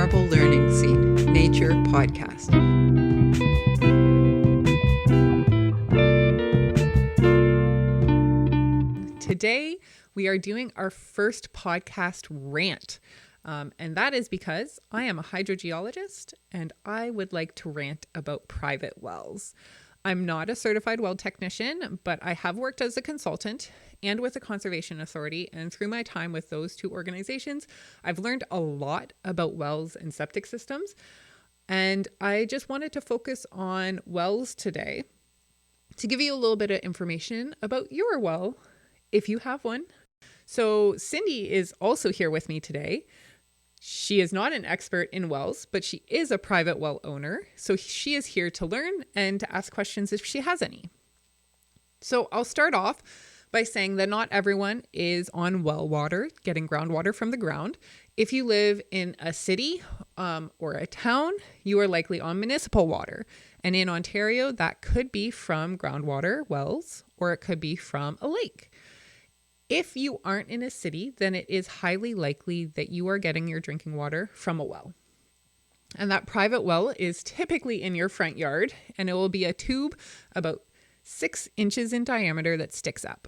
Marble Learning Scene Nature Podcast. Today, we are doing our first podcast rant. And that is because I am a hydrogeologist and I would like to rant about private wells. I'm not a certified well technician, but I have worked as a consultant and with a conservation authority. And through my time with those two organizations, I've learned a lot about wells and septic systems. And I just wanted to focus on wells today to give you a little bit of information about your well, if you have one. So Cindy is also here with me today. She is not an expert in wells, but she is a private well owner. So she is here to learn and to ask questions if she has any. So I'll start off by saying that not everyone is on well water, getting groundwater from the ground. If you live in a city or a town, you are likely on municipal water. And in Ontario, that could be from groundwater wells, or it could be from a lake. If you aren't in a city, then it is highly likely that you are getting your drinking water from a well. And that private well is typically in your front yard, and it will be a tube about 6 inches in diameter that sticks up.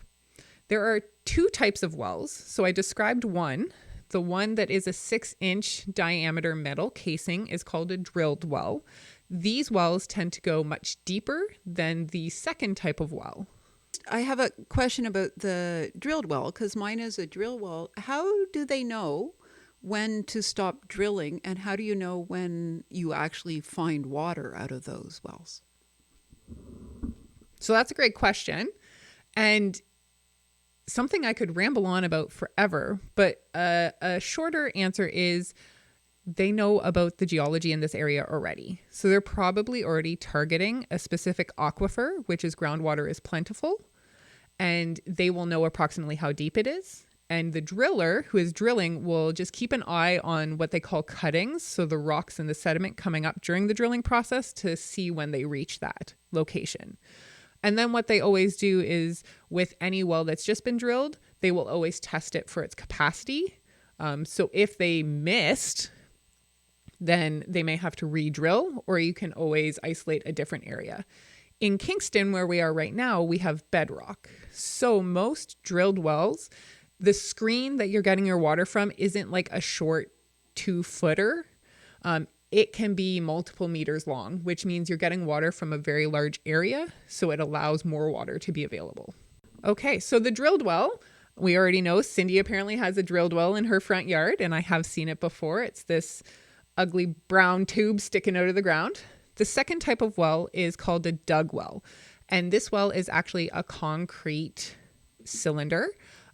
There are two types of wells. So I described one. The one that is a 6-inch diameter metal casing is called a drilled well. These wells tend to go much deeper than the second type of well. I have a question about the drilled well, because mine is a drill well. How do they know when to stop drilling, and how do you know when you actually find water out of those wells? So that's a great question, and something I could ramble on about forever, but a shorter answer is they know about the geology in this area already. So they're probably already targeting a specific aquifer, which is groundwater is plentiful, and they will know approximately how deep it is. And the driller who is drilling will just keep an eye on what they call cuttings, so the rocks and the sediment coming up during the drilling process, to see when they reach that location. And then what they always do is, with any well that's just been drilled, they will always test it for its capacity. So if they missed, then they may have to re-drill, or you can always isolate a different area. In Kingston, where we are right now, we have bedrock. So most drilled wells, the screen that you're getting your water from isn't like a short 2-footer. It can be multiple meters long, which means you're getting water from a very large area. So it allows more water to be available. Okay, so the drilled well, we already know Cindy apparently has a drilled well in her front yard, and I have seen it before. It's this ugly brown tube sticking out of the ground. The second type of well is called a dug well. And this well is actually a concrete cylinder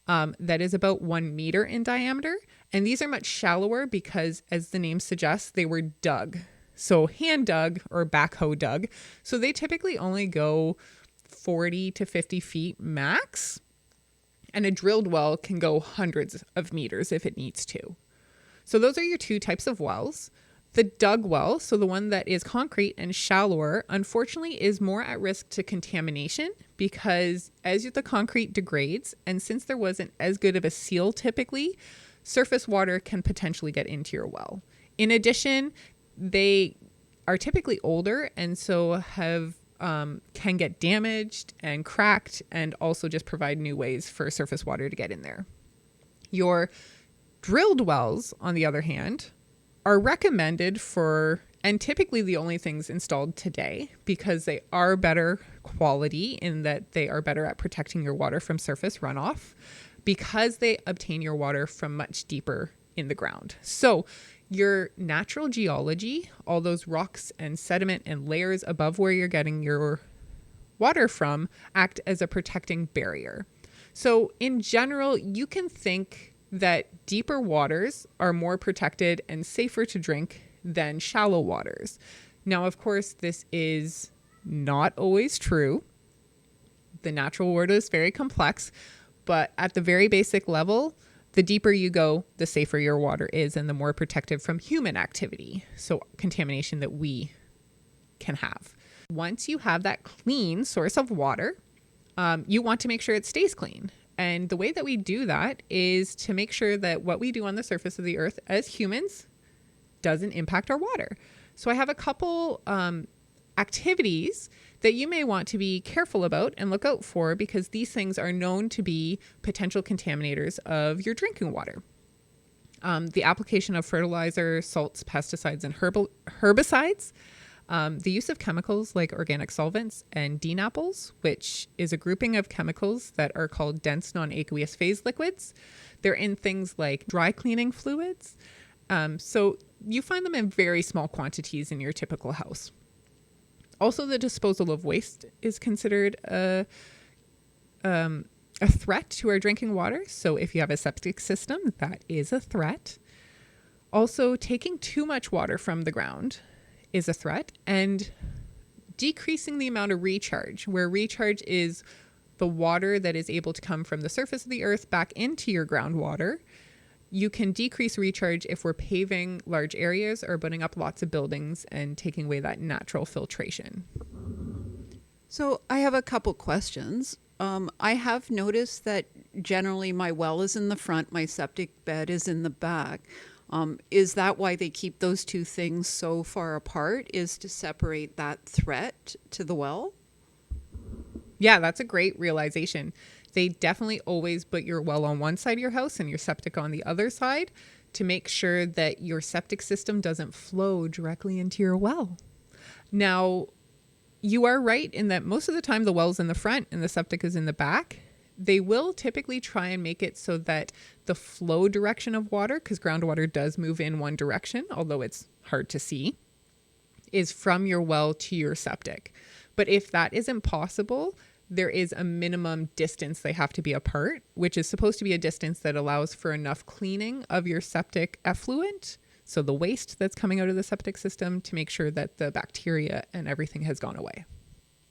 that is about 1 meter in diameter. And these are much shallower because, as the name suggests, they were dug. So hand dug or backhoe dug. So they typically only go 40 to 50 feet max. And a drilled well can go hundreds of meters if it needs to. So those are your two types of wells. The dug well, so the one that is concrete and shallower, unfortunately is more at risk to contamination because as the concrete degrades, and since there wasn't as good of a seal typically, surface water can potentially get into your well. In addition, they are typically older and so can get damaged and cracked, and also just provide new ways for surface water to get in there. Your drilled wells, on the other hand, are recommended for, and typically the only things installed today, because they are better quality in that they are better at protecting your water from surface runoff, because they obtain your water from much deeper in the ground. So your natural geology, all those rocks and sediment and layers above where you're getting your water from, act as a protecting barrier. So in general, you can think that deeper waters are more protected and safer to drink than shallow waters. Now, of course, this is not always true. The natural world is very complex, but at the very basic level, the deeper you go, the safer your water is and the more protected from human activity, so contamination that we can have. Once you have that clean source of water, you want to make sure it stays clean. And the way that we do that is to make sure that what we do on the surface of the earth as humans doesn't impact our water. So I have a couple activities that you may want to be careful about and look out for, because these things are known to be potential contaminators of your drinking water. The application of fertilizer, salts, pesticides, and herbicides. The use of chemicals like organic solvents and DNAPLs, which is a grouping of chemicals that are called dense non-aqueous phase liquids. They're in things like dry cleaning fluids. So you find them in very small quantities in your typical house. Also, the disposal of waste is considered a threat to our drinking water. So if you have a septic system, that is a threat. Also, taking too much water from the ground is a threat, and decreasing the amount of recharge, where recharge is the water that is able to come from the surface of the earth back into your groundwater. You can decrease recharge if we're paving large areas or putting up lots of buildings and taking away that natural filtration. So I have a couple questions. I have noticed that generally my well is in the front, my septic bed is in the back. Is that why they keep those two things so far apart, is to separate that threat to the well? Yeah, that's a great realization. They definitely always put your well on one side of your house and your septic on the other side to make sure that your septic system doesn't flow directly into your well. Now, you are right in that most of the time the well's in the front and the septic is in the back. They will typically try and make it so that the flow direction of water, because groundwater does move in one direction, although it's hard to see, is from your well to your septic. But if that isn't possible, there is a minimum distance they have to be apart, which is supposed to be a distance that allows for enough cleaning of your septic effluent, so the waste that's coming out of the septic system, to make sure that the bacteria and everything has gone away.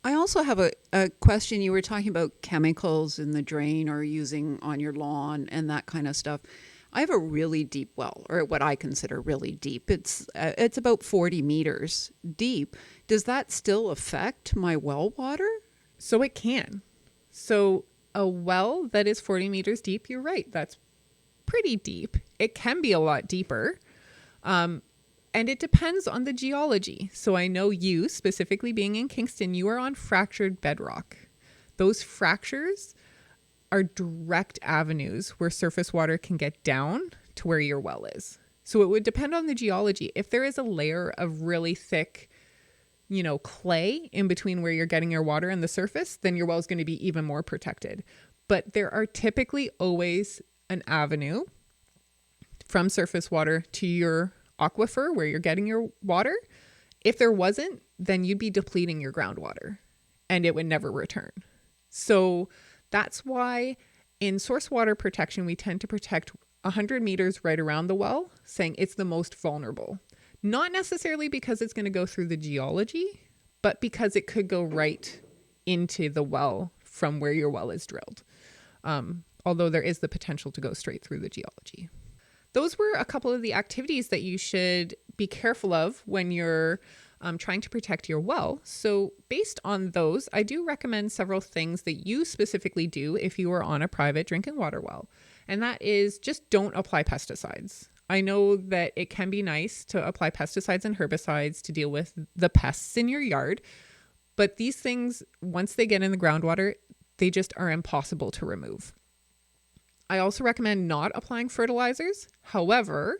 I also have a question. You were talking about chemicals in the drain or using on your lawn and that kind of stuff. I have a really deep well, or what I consider really deep. It's about 40 meters deep. Does that still affect my well water? So it can. So a well that is 40 meters deep, you're right, that's pretty deep. It can be a lot deeper. And it depends on the geology. So I know you, specifically being in Kingston, you are on fractured bedrock. Those fractures are direct avenues where surface water can get down to where your well is. So it would depend on the geology. If there is a layer of really thick, clay in between where you're getting your water and the surface, then your well is going to be even more protected. But there are typically always an avenue from surface water to your aquifer where you're getting your water. If there wasn't, then you'd be depleting your groundwater and it would never return. So that's why in source water protection, we tend to protect 100 meters right around the well, saying it's the most vulnerable. Not necessarily because it's going to go through the geology, but because it could go right into the well from where your well is drilled. Although there is the potential to go straight through the geology. Those were a couple of the activities that you should be careful of when you're trying to protect your well. So based on those, I do recommend several things that you specifically do if you are on a private drinking water well. And that is just don't apply pesticides. I know that it can be nice to apply pesticides and herbicides to deal with the pests in your yard, but these things, once they get in the groundwater, they just are impossible to remove. I also recommend not applying fertilizers. However,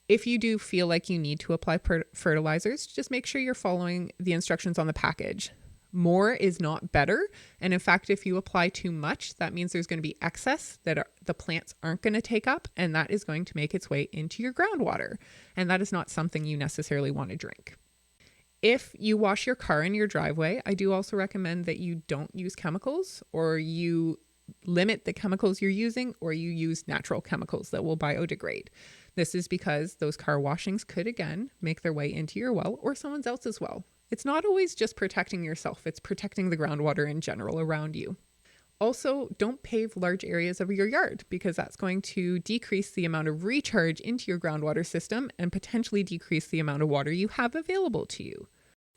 if you do feel like you need to apply fertilizers, just make sure you're following the instructions on the package. More is not better. And in fact, if you apply too much, that means there's going to be excess that the plants aren't going to take up, and that is going to make its way into your groundwater. And that is not something you necessarily want to drink. If you wash your car in your driveway, I do also recommend that you don't use chemicals, or you limit the chemicals you're using, or you use natural chemicals that will biodegrade. This is because those car washings could, again, make their way into your well or someone else's well. It's not always just protecting yourself, it's protecting the groundwater in general around you. Also, don't pave large areas of your yard, because that's going to decrease the amount of recharge into your groundwater system and potentially decrease the amount of water you have available to you.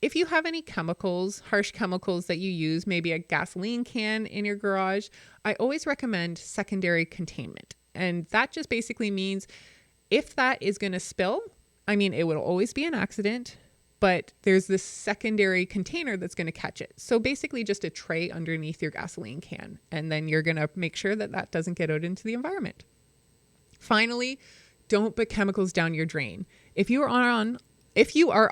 If you have any chemicals, harsh chemicals that you use, maybe a gasoline can in your garage, I always recommend secondary containment. And that just basically means if that is going to spill, I mean, it would always be an accident, but there's this secondary container that's going to catch it. So basically just a tray underneath your gasoline can. And then you're going to make sure that that doesn't get out into the environment. Finally, don't put chemicals down your drain. If you are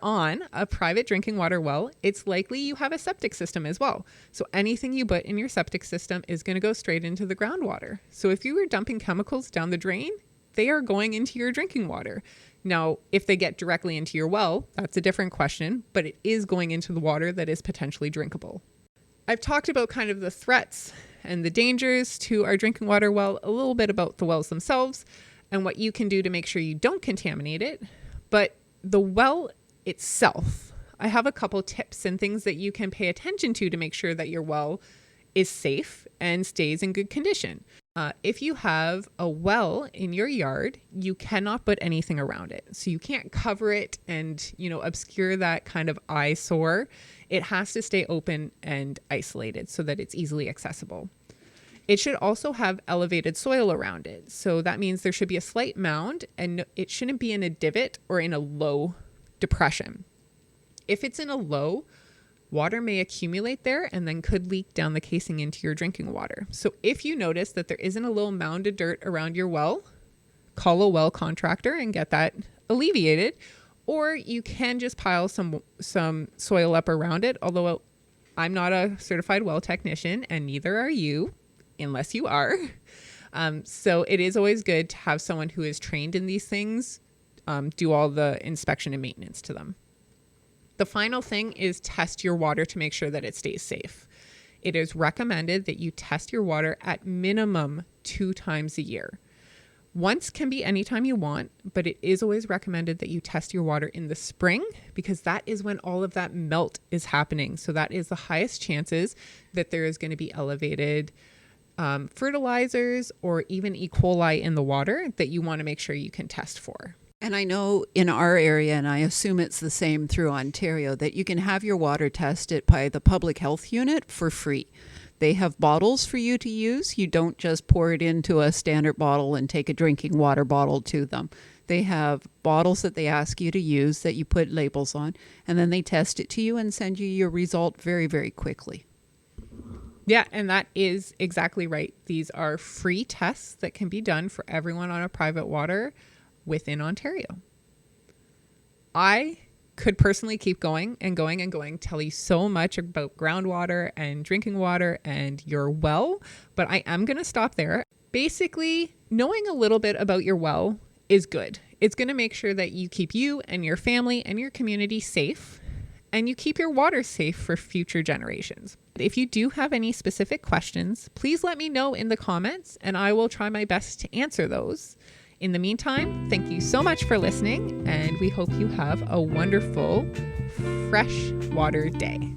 on a private drinking water well, it's likely you have a septic system as well. So anything you put in your septic system is going to go straight into the groundwater. So if you were dumping chemicals down the drain, they are going into your drinking water. Now, if they get directly into your well, that's a different question, but it is going into the water that is potentially drinkable. I've talked about kind of the threats and the dangers to our drinking water well, a little bit about the wells themselves and what you can do to make sure you don't contaminate it. But the well itself, I have a couple tips and things that you can pay attention to make sure that your well is safe and stays in good condition. If you have a well in your yard, you cannot put anything around it. So you can't cover it and, obscure that kind of eyesore. It has to stay open and isolated so that it's easily accessible. It should also have elevated soil around it. So that means there should be a slight mound and it shouldn't be in a divot or in a low depression. If it's in a low, water may accumulate there and then could leak down the casing into your drinking water. So if you notice that there isn't a little mound of dirt around your well, call a well contractor and get that alleviated. Or you can just pile some soil up around it, although I'm not a certified well technician and neither are you, unless you are. So it is always good to have someone who is trained in these things do all the inspection and maintenance to them. The final thing is test your water to make sure that it stays safe. It is recommended that you test your water at minimum 2 times a year. Once can be anytime you want, but it is always recommended that you test your water in the spring because that is when all of that melt is happening. So that is the highest chances that there is going to be elevated fertilizers or even E. coli in the water that you want to make sure you can test for. And I know in our area, and I assume it's the same through Ontario, that you can have your water tested by the public health unit for free. They have bottles for you to use. You don't just pour it into a standard bottle and take a drinking water bottle to them. They have bottles that they ask you to use that you put labels on, and then they test it to you and send you your result very, very quickly. Yeah, and that is exactly right. These are free tests that can be done for everyone on a private water within Ontario. I could personally keep going and going and going, tell you so much about groundwater and drinking water and your well, but I am going to stop there. Basically, knowing a little bit about your well is good. It's going to make sure that you keep you and your family and your community safe, and you keep your water safe for future generations. If you do have any specific questions, please let me know in the comments, and I will try my best to answer those. In the meantime, thank you so much for listening, and we hope you have a wonderful freshwater day.